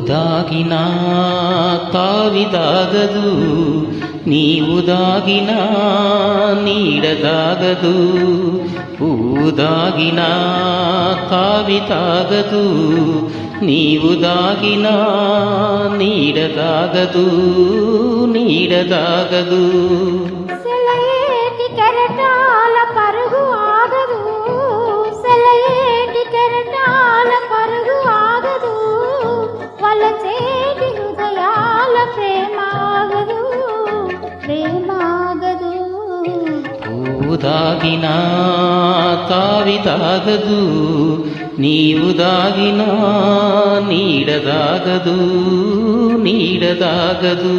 ದಾಗಿನ ತಾವಿದಾಗದು, ನೀವು ದಾಗಿನ ನೀಡದಾಗದು. ಹೂದಾಗಿನ ತಾವಿದಾಗದು, ನೀವು ದಾಗಿನ ನೀಡದಾಗದು, ನೀಡದಾಗದು. సెలయేటి కెరటాల పరుగు ఆగదు, సెలయేటి కెరటాల పరుగు ఆగదు, వలచేటి హృదయాల ప్రేమాగదు, ప్రేమాగదు. ಹೂದಾಗಿನ ತಾವಿದಾಗದು, ನೀವು ದಾಗಿನ ನೀಡದಾಗದು, ನೀಡದಾಗದು.